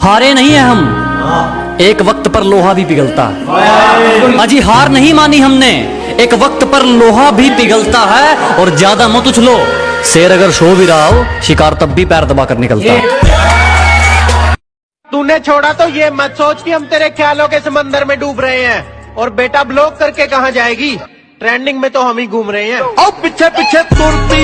हारे नहीं है हम, एक वक्त पर लोहा भी पिघलता है। अजी हार नहीं मानी हमने, एक वक्त पर लोहा भी पिघलता है। और ज्यादा मत उछलो, शेर अगर सो भी रहा हो शिकार तब भी पैर दबा कर निकलता है। तूने छोड़ा तो ये मत सोच कि हम तेरे ख्यालों के समंदर में डूब रहे हैं। और बेटा ब्लॉक करके कहाँ जाएगी, ट्रेंडिंग में तो हम ही घूम रहे हैं। और पीछे पीछे तुरती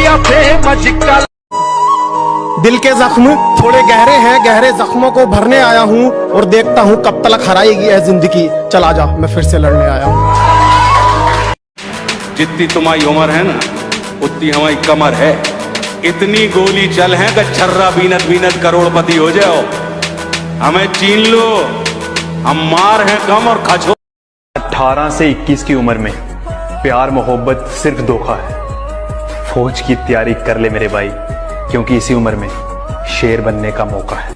दिल के जख्म थोड़े गहरे हैं, गहरे जख्मों को भरने आया हूँ और देखता हूँ कब तक हराएगी है जिंदगी। चला जा, मैं फिर से लड़ने आया हूँ। जितनी तुम्हारी उम्र है ना उतनी हमारी कमर है। इतनी गोली चल है कि छर्रा बीनत बीनत करोड़पति हो जाओ। हमें चीन लो, हम मार हैं कम और खचो। 18 से 21 की उम्र में प्यार मोहब्बत सिर्फ धोखा है। फौज की तैयारी कर ले मेरे भाई, क्योंकि इसी उम्र में शेर बनने का मौका है।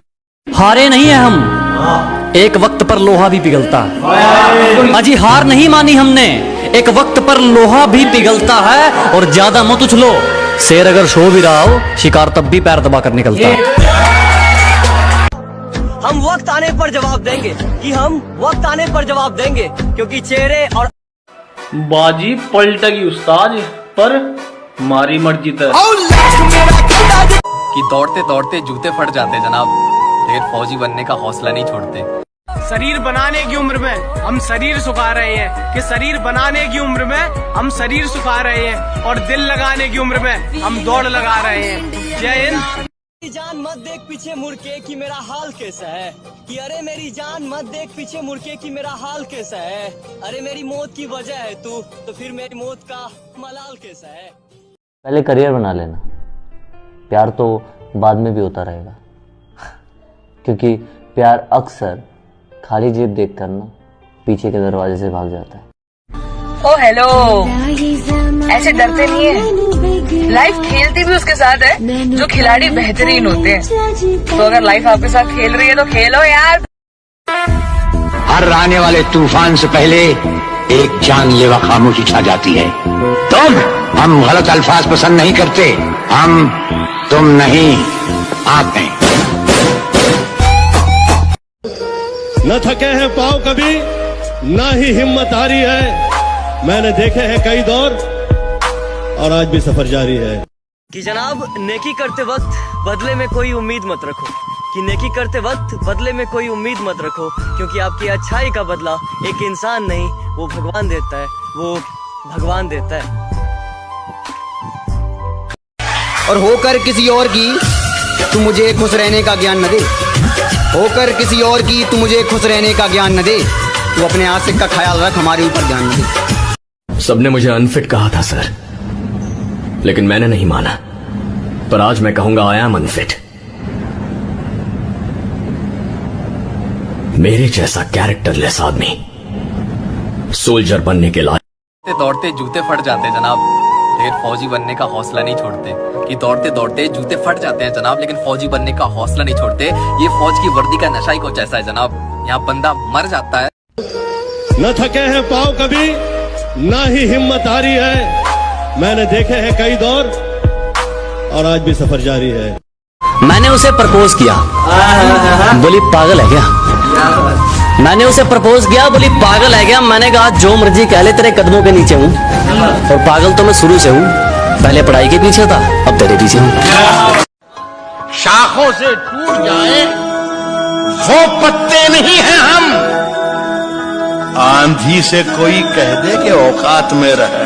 हारे नहीं है हम, एक वक्त पर लोहा भी पिघलता है। अजी हार नहीं मानी हमने, एक वक्त पर लोहा भी पिघलता है। और ज्यादा मत उछलो, शेर अगर सो भी रहा हो शिकार तब भी पैर दबा कर निकलता है। हम वक्त आने पर जवाब देंगे कि हम वक्त आने पर जवाब देंगे, क्योंकि चेहरे और बाजी पलटेगी उस्ताद, पर मारी मर्जी तक। कि दौड़ते दौड़ते जूते फट जाते जनाब, फिर फौजी बनने का हौसला नहीं छोड़ते। शरीर बनाने की उम्र में हम शरीर सुखा रहे हैं, कि शरीर बनाने की उम्र में हम शरीर सुखा रहे हैं। और दिल लगाने की उम्र में हम दौड़ लगा रहे हैं। जय हिंद। मेरी जान मत देख पीछे मुड़ के कि मेरा हाल कैसा है, कि अरे मेरी जान मत देख पीछे मुड़ के कि मेरा हाल कैसा है। अरे मेरी मौत की वजह है तू, तो फिर मेरी मौत का मलाल कैसा है। पहले करियर बना लेना, प्यार तो बाद में भी होता रहेगा। क्योंकि प्यार अक्सर खाली जेब देख कर ना पीछे के दरवाजे से भाग जाता है। ओ हेलो, ऐसे डरते नहीं है, लाइफ खेलती भी उसके साथ है जो खिलाड़ी बेहतरीन होते हैं। तो अगर लाइफ आपके साथ खेल रही है तो खेलो यार। हर आने वाले तूफान से पहले एक जानलेवा खामोशी छा जाती है। हम गलत अल्फाज पसंद नहीं करते, हम तुम नहीं आप हैं। न थके हैं पाँव कभी, ना ही हिम्मत हारी है। मैंने देखे हैं कई दौर और आज भी सफर जारी है। कि जनाब नेकी करते वक्त बदले में कोई उम्मीद मत रखो, कि नेकी करते वक्त बदले में कोई उम्मीद मत रखो, क्योंकि आपकी अच्छाई का बदला एक इंसान नहीं, वो भगवान देता है, वो भगवान देता है। और होकर किसी और की तू मुझे खुश रहने का ज्ञान न दे, होकर किसी और की तू मुझे खुश रहने का ज्ञान न दे। तू अपने आशिक का ख्याल रख, हमारे ऊपर ध्यान न दे। सबने मुझे अनफिट कहा था सर, लेकिन मैंने नहीं माना। पर आज मैं कहूंगा आई एम अनफिट। मेरे जैसा कैरेक्टरलेस आदमी सोल्जर बनने के लायक। दौड़ते जूते फट जाते जनाब, फिर फौजी बनने का हौसला नहीं छोड़ते। कि दौड़ते दौड़ते जूते फट जाते हैं जनाब, लेकिन फौजी बनने का हौसला नहीं छोड़ते। ये फौज की वर्दी का नशा ही कुछ ऐसा है जनाब, यहाँ बंदा मर जाता है। न थके हैं पाँव कभी, ना ही हिम्मत हारी है। मैंने देखे हैं कई दौर और आज भी सफर जारी है। मैंने उसे प्रपोज किया, बोली पागल है क्या। मैंने उसे प्रपोज किया, बोली पागल है क्या। मैंने कहा जो मर्जी कह ले, तेरे कदमों के नीचे हूँ। और पागल तो मैं शुरू से हूँ, पहले पढ़ाई के पीछे था, अब तेरे पीछे हूँ। शाखों से टूट जाए वो पत्ते नहीं हैं हम। आंधी से कोई कह दे कि औकात में रहे।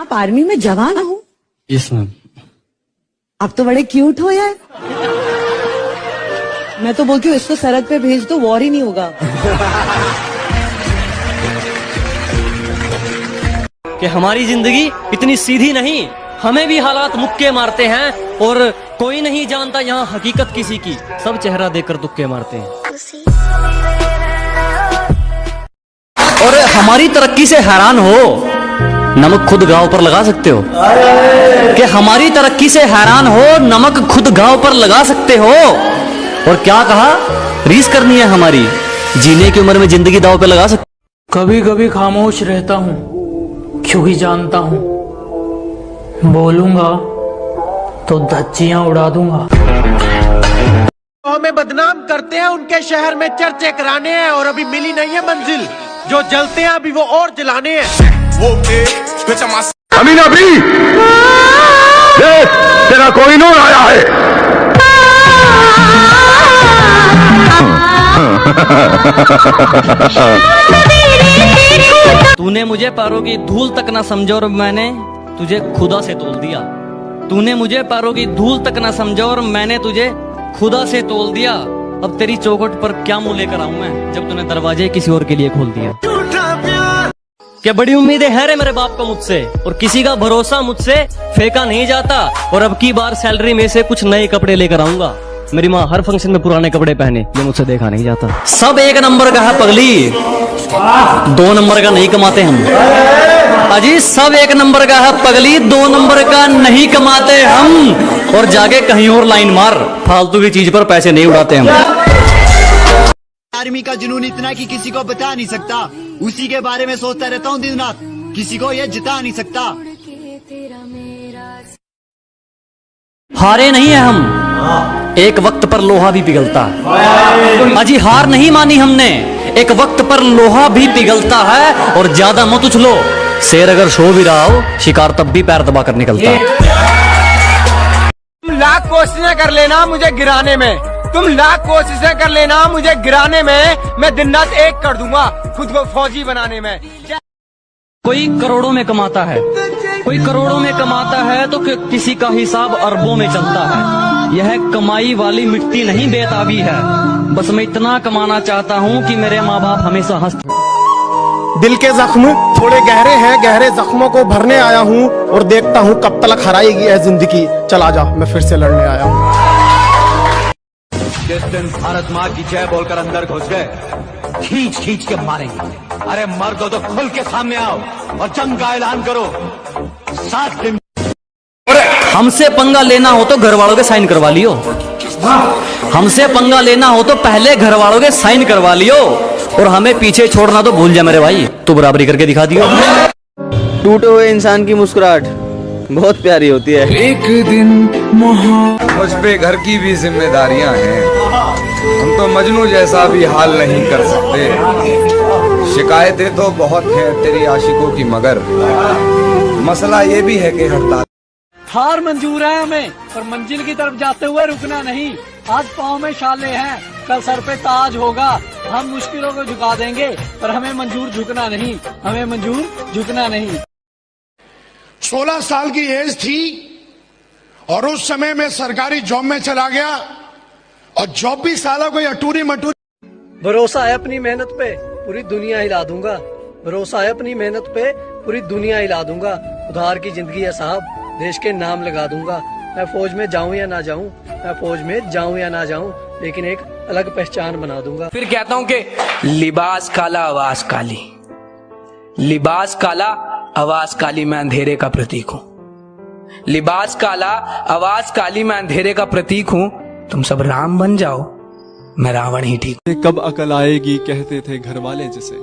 आप आर्मी में जवान हो? Yes ma'am. आप तो बड़े क्यूट हो यार। मैं तो बोलती हूँ इसको सरहद पे भेज दो, वॉर ही नहीं होगा। कि हमारी जिंदगी इतनी सीधी नहीं, हमें भी हालात मुक्के मारते हैं। और कोई नहीं जानता यहाँ हकीकत किसी की, सब चेहरा देखकर तुक्के मारते हैं। और हमारी तरक्की से हैरान हो, नमक खुद घाव पर लगा सकते हो। कि हमारी तरक्की से हैरान हो, नमक खुद घाव पर लगा सकते हो। और क्या कहा, रीस करनी है हमारी, जीने की उम्र में जिंदगी दाव पे लगा सकते। कभी कभी खामोश रहता हूँ, क्योंकि जानता हूँ बोलूंगा तो धज्जियां उड़ा दूंगा। हमें बदनाम करते हैं, उनके शहर में चर्चे कराने हैं और अभी मिली नहीं है मंजिल। जो जलते हैं अभी वो और जलाने हैं। अमीना भी तेरा कोई नूर आया है। तूने मुझे पैरों की धूल तक ना समझा और मैंने तुझे खुदा से तोल दिया। तूने मुझे पैरों की धूल तक ना समझा और मैंने तुझे खुदा से तोल दिया। अब तेरी चौखट पर क्या मुंह लेकर आऊं मैं, जब तूने दरवाजे किसी और के लिए खोल दिया। क्या बड़ी उम्मीदें है रे मेरे बाप को मुझसे, और किसी का भरोसा मुझसे फेंका नहीं जाता। और अब की बार सैलरी में से कुछ नए कपड़े लेकर आऊंगा। मेरी माँ हर फंक्शन में पुराने कपड़े पहने, ये मुझसे देखा नहीं जाता। सब एक नंबर का है पगली, 2 नंबर का नहीं कमाते हम। अजी सब एक नंबर का है पगली, 2 नंबर का नहीं कमाते हम। और जाके कहीं और लाइन मार, फालतू की चीज पर पैसे नहीं उड़ाते हम। आर्मी का जुनून इतना कि किसी को बता नहीं सकता, उसी के बारे में सोचता रहता हूँ दिन रात, किसी को ये जिता नहीं सकता। हारे नहीं है हम, एक वक्त पर लोहा भी पिघलता है। अजी हार नहीं मानी हमने, एक वक्त पर लोहा भी पिघलता है। और ज्यादा मत उछलो, शेर अगर सो भी रहा हो, शिकार तब भी पैर दबा कर निकलता है। तुम लाख कोशिशें कर लेना मुझे गिराने में, तुम लाख कोशिशें कर लेना मुझे गिराने में, मैं दिन रात एक कर दूंगा खुद को फौजी बनाने में। कोई करोड़ों में कमाता है, कोई करोड़ों में कमाता है तो किसी का हिसाब अरबों में चलता है। यह कमाई वाली मिट्टी नहीं बेताबी है, बस मैं इतना कमाना चाहता हूँ कि मेरे माँ बाप हमेशा हंसते। दिल के जख्म थोड़े गहरे हैं, गहरे जख्मों को भरने आया हूँ और देखता हूँ कब तक हराएगी यह जिंदगी। चला जा, मैं फिर से लड़ने आया हूँ। जिस दिन भारत माँ की जय बोलकर अंदर घुस गए, खींच खींच के मारेंगे। अरे मर दो तो खुल के सामने आओ और जंग का ऐलान करो। 7 दिन हमसे पंगा लेना हो तो घर वालों के साइन करवा लियो। हमसे पंगा लेना हो तो पहले घर वालों के साइन करवा लियो, और हमें पीछे छोड़ना तो भूल जा मेरे भाई, तू बराबरी करके दिखा दियो। टूटे हुए इंसान की मुस्कुराहट बहुत प्यारी होती है। एक दिन मुझ पे घर की भी जिम्मेदारियां हैं, हम तो मजनू जैसा भी हाल नहीं कर सकते। शिकायतें तो बहुत हैं तेरी आशिकों की, मगर मसला ये भी है कि हड़ताल। हार मंजूर है हमें, पर मंजिल की तरफ जाते हुए रुकना नहीं। आज पाँव में शाले हैं, कल सर पे ताज होगा। हम मुश्किलों को झुका देंगे, पर हमें मंजूर झुकना नहीं, हमें मंजूर झुकना नहीं। 16 साल की एज थी और उस समय में सरकारी जॉब में चला गया, और जॉब भी साला कोई अटूरी मटूरी। भरोसा है अपनी मेहनत पे, पूरी दुनिया हिला दूंगा। भरोसा है अपनी मेहनत पे, पूरी दुनिया हिला दूंगा। उधार की जिंदगी है साहब, देश के नाम लगा दूंगा। मैं फौज में जाऊं या ना जाऊं, मैं फौज में जाऊं या ना जाऊं, लेकिन एक अलग पहचान बना दूंगा। फिर कहता हूं कि लिबास काला आवाज काली, लिबास काला आवाज काली, मैं अंधेरे का प्रतीक हूँ। लिबास काला आवाज काली, मैं अंधेरे का प्रतीक हूँ। तुम सब राम बन जाओ, मैं रावण ही ठीक। कब अकल आएगी कहते थे घर वाले जिसे,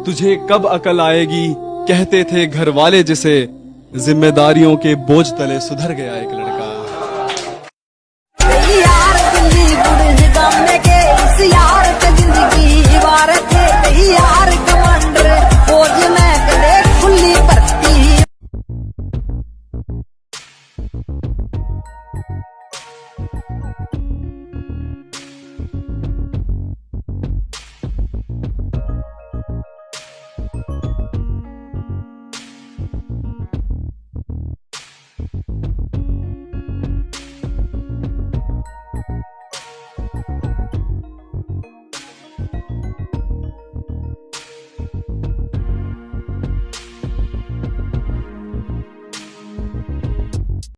तुझे कब अकल आएगी कहते थे घर वाले जिसे, जिम्मेदारियों के बोझ तले सुधर गया एक लड़का।